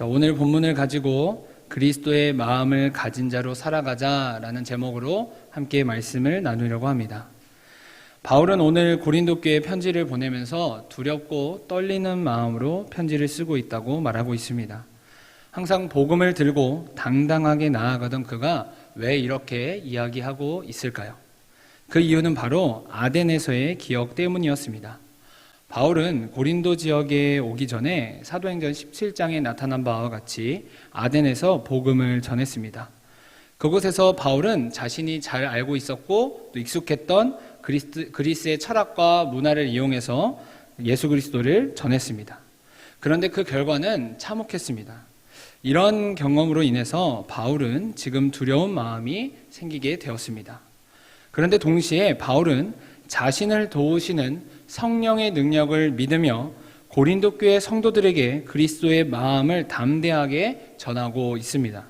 자, 오늘 본문을 가지고 그리스도의 마음을 가진 자로 살아가자라는 제목으로 함께 말씀을 나누려고 합니다. 바울은 오늘 고린도 교회에 편지를 보내면서 두렵고 떨리는 마음으로 편지를 쓰고 있다고 말하고 있습니다. 항상 복음을 들고 당당하게 나아가던 그가 왜 이렇게 이야기하고 있을까요? 그 이유는 바로 아덴에서의 기억 때문이었습니다. 바울은 고린도 지역에 오기 전에 사도행전 17장에 나타난 바와 같이 아덴에서 복음을 전했습니다. 그곳에서 바울은 자신이 잘 알고 있었고 또 익숙했던 그리스의 철학과 문화를 이용해서 예수 그리스도를 전했습니다. 그런데 그 결과는 참혹했습니다. 이런 경험으로 인해서 바울은 지금 두려운 마음이 생기게 되었습니다. 그런데 동시에 바울은 자신을 도우시는 성령의 능력을 믿으며 고린도 교회 성도들에게 그리스도의 마음을 담대하게 전하고 있습니다.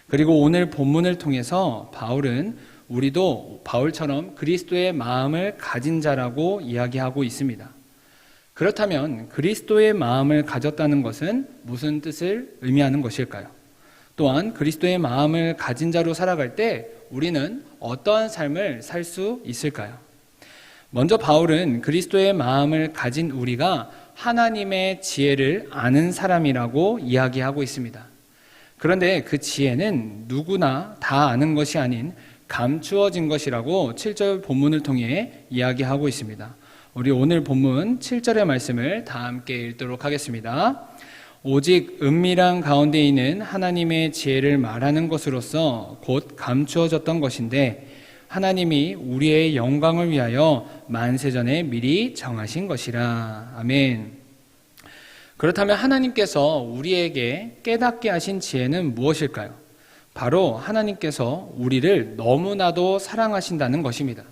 그리고 오늘 본문을 통해서 바울은 우리도 바울처럼 그리스도의 마음을 가진 자라고 이야기하고 있습니다. 그렇다면 그리스도의 마음을 가졌다는 것은 무슨 뜻을 의미하는 것일까요? 또한 그리스도의 마음을 가진 자로 살아갈 때 우리는 어떠한 삶을 살 수 있을까요? 먼저 바울은 그리스도의 마음을 가진 우리가 하나님의 지혜를 아는 사람이라고 이야기하고 있습니다. 그런데 그 지혜는 누구나 다 아는 것이 아닌 감추어진 것이라고 7절 본문을 통해 이야기하고 있습니다. 우리 오늘 본문 7절의 말씀을 다 함께 읽도록 하겠습니다. 오직 은밀한 가운데 있는 하나님의 지혜를 말하는 것으로서 곧 감추어졌던 것인데 하나님이 우리의 영광을 위하여 만세전에 미리 정하신 것이라. 아멘. 그렇다면 하나님께서 우리에게 깨닫게 하신 지혜는 무엇일까요? 바로 하나님께서 우리를 너무나도 사랑하신다는 것입니다.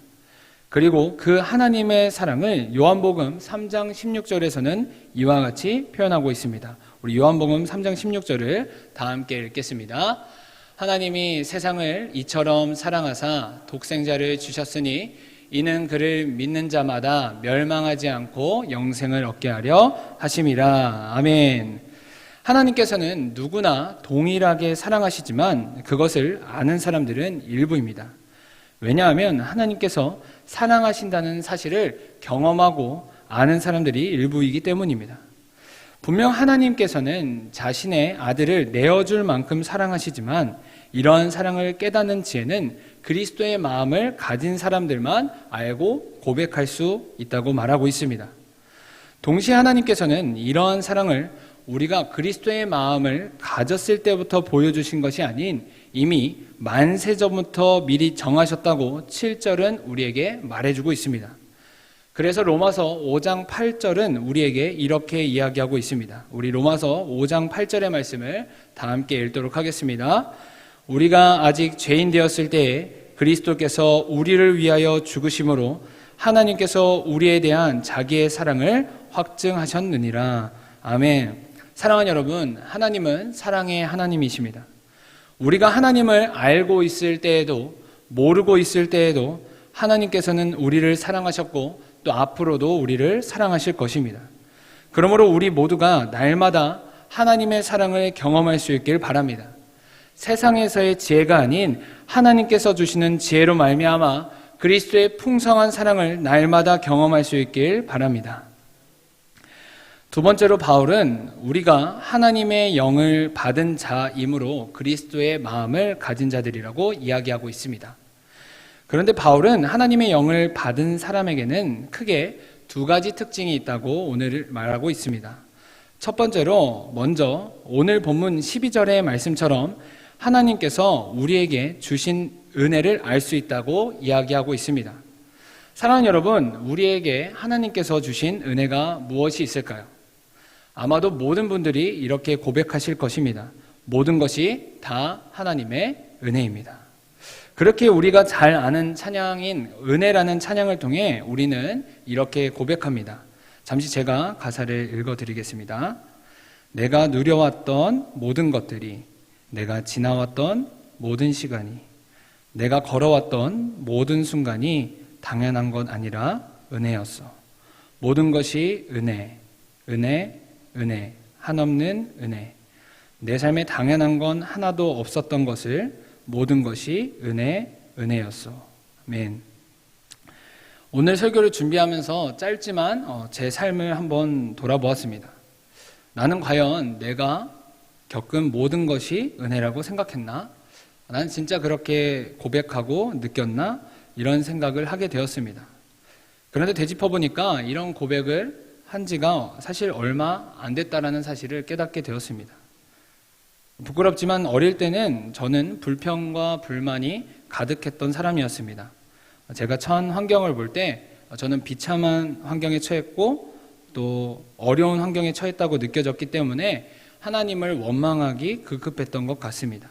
그리고 그 하나님의 사랑을 요한복음 3장 16절에서는 이와 같이 표현하고 있습니다. 우리 요한복음 3장 16절을 다 함께 읽겠습니다. 하나님이 세상을 이처럼 사랑하사 독생자를 주셨으니 이는 그를 믿는 자마다 멸망하지 않고 영생을 얻게 하려 하심이라. 아멘. 하나님께서는 누구나 동일하게 사랑하시지만 그것을 아는 사람들은 일부입니다. 왜냐하면 하나님께서 사랑하신다는 사실을 경험하고 아는 사람들이 일부이기 때문입니다. 분명 하나님께서는 자신의 아들을 내어줄 만큼 사랑하시지만 이러한 사랑을 깨닫는 지혜는 그리스도의 마음을 가진 사람들만 알고 고백할 수 있다고 말하고 있습니다. 동시에 하나님께서는 이러한 사랑을 우리가 그리스도의 마음을 가졌을 때부터 보여주신 것이 아닌 이미 만세전부터 미리 정하셨다고 7절은 우리에게 말해주고 있습니다. 그래서 로마서 5장 8절은 우리에게 이렇게 이야기하고 있습니다. 우리 로마서 5장 8절의 말씀을 다 함께 읽도록 하겠습니다. 우리가 아직 죄인 되었을 때에 그리스도께서 우리를 위하여 죽으심으로 하나님께서 우리에 대한 자기의 사랑을 확증하셨느니라. 아멘. 사랑하는 여러분, 하나님은 사랑의 하나님이십니다. 우리가 하나님을 알고 있을 때에도 모르고 있을 때에도 하나님께서는 우리를 사랑하셨고 또 앞으로도 우리를 사랑하실 것입니다. 그러므로 우리 모두가 날마다 하나님의 사랑을 경험할 수 있길 바랍니다. 세상에서의 지혜가 아닌 하나님께서 주시는 지혜로 말미암아 그리스도의 풍성한 사랑을 날마다 경험할 수 있길 바랍니다. 두 번째로 바울은 우리가 하나님의 영을 받은 자이므로 그리스도의 마음을 가진 자들이라고 이야기하고 있습니다. 그런데 바울은 하나님의 영을 받은 사람에게는 크게 두 가지 특징이 있다고 오늘 말하고 있습니다. 첫 번째로 먼저 오늘 본문 12절의 말씀처럼 하나님께서 우리에게 주신 은혜를 알 수 있다고 이야기하고 있습니다. 사랑하는 여러분, 우리에게 하나님께서 주신 은혜가 무엇이 있을까요? 아마도 모든 분들이 이렇게 고백하실 것입니다. 모든 것이 다 하나님의 은혜입니다. 그렇게 우리가 잘 아는 찬양인 은혜라는 찬양을 통해 우리는 이렇게 고백합니다. 잠시 제가 가사를 읽어드리겠습니다. 내가 누려왔던 모든 것들이, 내가 지나왔던 모든 시간이, 내가 걸어왔던 모든 순간이 당연한 것 아니라 은혜였어. 모든 것이 은혜, 은혜, 은혜, 한없는 은혜. 내 삶에 당연한 건 하나도 없었던 것을 모든 것이 은혜였소. 아멘. 오늘 설교를 준비하면서 짧지만 제 삶을 한번 돌아보았습니다. 나는 과연 내가 겪은 모든 것이 은혜라고 생각했나? 나는 진짜 그렇게 고백하고 느꼈나? 이런 생각을 하게 되었습니다. 그런데 되짚어보니까 이런 고백을 한 지가 사실 얼마 안 됐다라는 사실을 깨닫게 되었습니다. 부끄럽지만 어릴 때는 저는 불평과 불만이 가득했던 사람이었습니다. 제가 처한 환경을 볼 때 저는 비참한 환경에 처했고 또 어려운 환경에 처했다고 느껴졌기 때문에 하나님을 원망하기 급급했던 것 같습니다.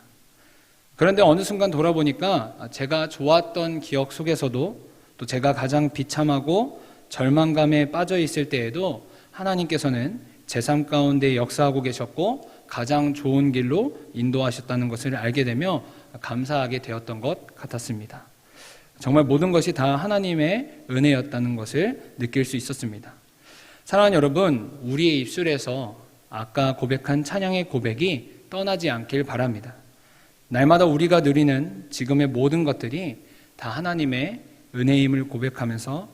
그런데 어느 순간 돌아보니까 제가 좋았던 기억 속에서도 또 제가 가장 비참하고 절망감에 빠져 있을 때에도 하나님께서는 제 삶 가운데 역사하고 계셨고 가장 좋은 길로 인도하셨다는 것을 알게 되며 감사하게 되었던 것 같았습니다. 정말 모든 것이 다 하나님의 은혜였다는 것을 느낄 수 있었습니다. 사랑하는 여러분, 우리의 입술에서 아까 고백한 찬양의 고백이 떠나지 않길 바랍니다. 날마다 우리가 누리는 지금의 모든 것들이 다 하나님의 은혜임을 고백하면서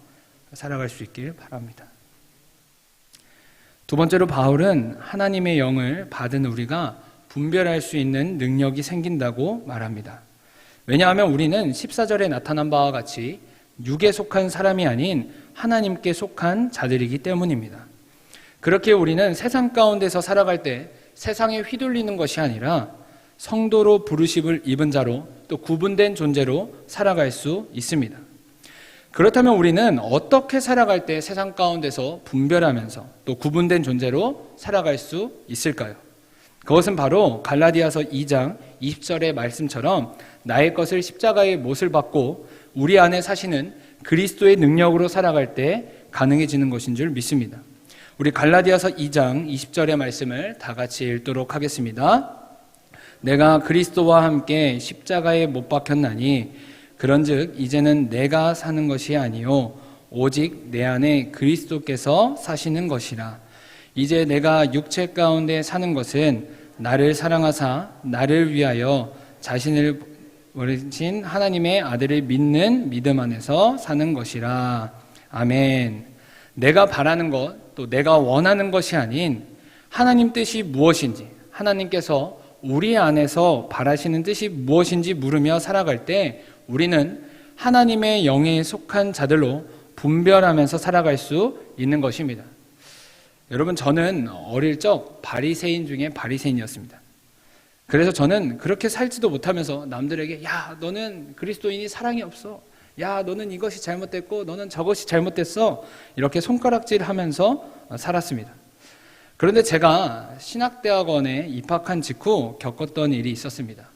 살아갈 수 있길 바랍니다. 두 번째로 바울은 하나님의 영을 받은 우리가 분별할 수 있는 능력이 생긴다고 말합니다. 왜냐하면 우리는 14절에 나타난 바와 같이 육에 속한 사람이 아닌 하나님께 속한 자들이기 때문입니다. 그렇게 우리는 세상 가운데서 살아갈 때 세상에 휘둘리는 것이 아니라 성도로 부르심을 입은 자로 또 구분된 존재로 살아갈 수 있습니다. 그렇다면 우리는 어떻게 살아갈 때 세상 가운데서 분별하면서 또 구분된 존재로 살아갈 수 있을까요? 그것은 바로 갈라디아서 2장 20절의 말씀처럼 나의 것을 십자가의 못을 받고 우리 안에 사시는 그리스도의 능력으로 살아갈 때 가능해지는 것인 줄 믿습니다. 우리 갈라디아서 2장 20절의 말씀을 다 같이 읽도록 하겠습니다. 내가 그리스도와 함께 십자가에 못 박혔나니 그런즉 이제는 내가 사는 것이 아니요 오직 내 안에 그리스도께서 사시는 것이라. 이제 내가 육체 가운데 사는 것은 나를 사랑하사 나를 위하여 자신을 버리신 하나님의 아들을 믿는 믿음 안에서 사는 것이라. 아멘. 내가 바라는 것, 또 내가 원하는 것이 아닌 하나님 뜻이 무엇인지, 하나님께서 우리 안에서 바라시는 뜻이 무엇인지 물으며 살아갈 때 우리는 하나님의 영에 속한 자들로 분별하면서 살아갈 수 있는 것입니다. 여러분, 저는 어릴 적 바리새인 중에 바리새인이었습니다. 그래서 저는 그렇게 살지도 못하면서 남들에게 야, 너는 그리스도인이 사랑이 없어. 야, 너는 이것이 잘못됐고 너는 저것이 잘못됐어. 이렇게 손가락질하면서 살았습니다. 그런데 제가 신학대학원에 입학한 직후 겪었던 일이 있었습니다.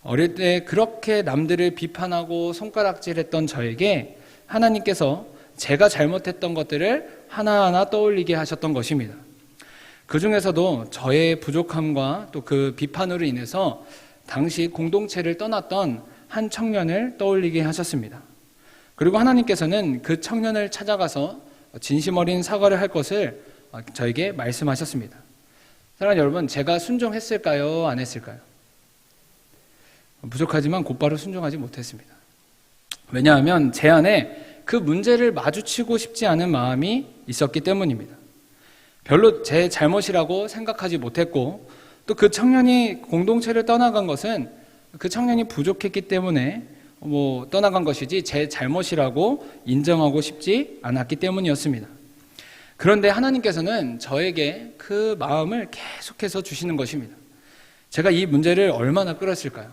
어릴 때 그렇게 남들을 비판하고 손가락질했던 저에게 하나님께서 제가 잘못했던 것들을 하나하나 떠올리게 하셨던 것입니다. 그 중에서도 저의 부족함과 또 그 비판으로 인해서 당시 공동체를 떠났던 한 청년을 떠올리게 하셨습니다. 그리고 하나님께서는 그 청년을 찾아가서 진심 어린 사과를 할 것을 저에게 말씀하셨습니다. 사랑하는 여러분, 제가 순종했을까요? 안 했을까요? 부족하지만 곧바로 순종하지 못했습니다. 왜냐하면 제 안에 그 문제를 마주치고 싶지 않은 마음이 있었기 때문입니다. 별로 제 잘못이라고 생각하지 못했고 또 그 청년이 공동체를 떠나간 것은 그 청년이 부족했기 때문에 떠나간 것이지 제 잘못이라고 인정하고 싶지 않았기 때문이었습니다. 그런데 하나님께서는 저에게 그 마음을 계속해서 주시는 것입니다. 제가 이 문제를 얼마나 끌었을까요?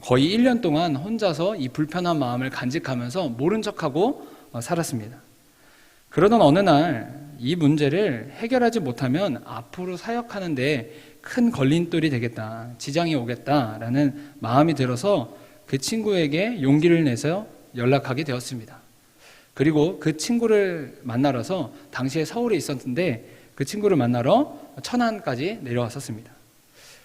거의 1년 동안 혼자서 이 불편한 마음을 간직하면서 모른 척하고 살았습니다. 그러던 어느 날 이 문제를 해결하지 못하면 앞으로 사역하는데 큰 걸림돌이 되겠다, 지장이 오겠다라는 마음이 들어서 그 친구에게 용기를 내서 연락하게 되었습니다. 그리고 그 친구를 만나러서 당시에 서울에 있었는데 그 친구를 만나러 천안까지 내려왔었습니다.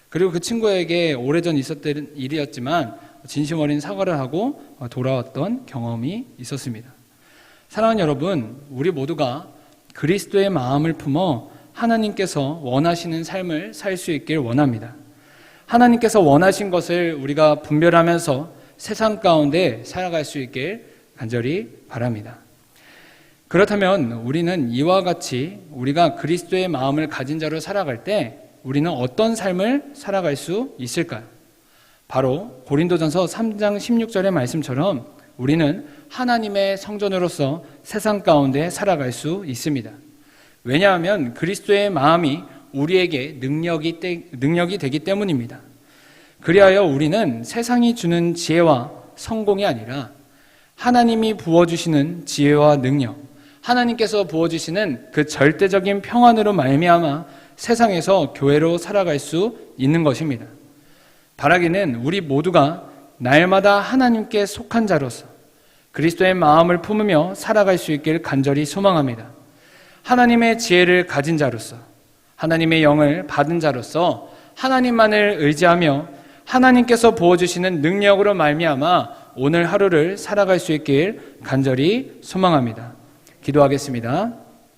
그리고 그 친구에게 오래전 있었던 일이었지만 진심 어린 사과를 하고 돌아왔던 경험이 있었습니다. 사랑하는 여러분, 우리 모두가 그리스도의 마음을 품어 하나님께서 원하시는 삶을 살 수 있길 원합니다. 하나님께서 원하신 것을 우리가 분별하면서 세상 가운데 살아갈 수 있길 간절히 바랍니다. 그렇다면 우리는 이와 같이 우리가 그리스도의 마음을 가진 자로 살아갈 때 우리는 어떤 삶을 살아갈 수 있을까요? 바로 고린도전서 3장 16절의 말씀처럼 우리는 하나님의 성전으로서 세상 가운데 살아갈 수 있습니다. 왜냐하면 그리스도의 마음이 우리에게 능력이 되기 때문입니다. 그리하여 우리는 세상이 주는 지혜와 성공이 아니라 하나님이 부어주시는 지혜와 능력, 하나님께서 부어주시는 그 절대적인 평안으로 말미암아 세상에서 교회로 살아갈 수 있는 것입니다. 바라기는 우리 모두가 날마다 하나님께 속한 자로서 그리스도의 마음을 품으며 살아갈 수 있길 간절히 소망합니다. 하나님의 지혜를 가진 자로서, 하나님의 영을 받은 자로서 하나님만을 의지하며 하나님께서 부어주시는 능력으로 말미암아 오늘 하루를 살아갈 수 있길 간절히 소망합니다. 기도하겠습니다.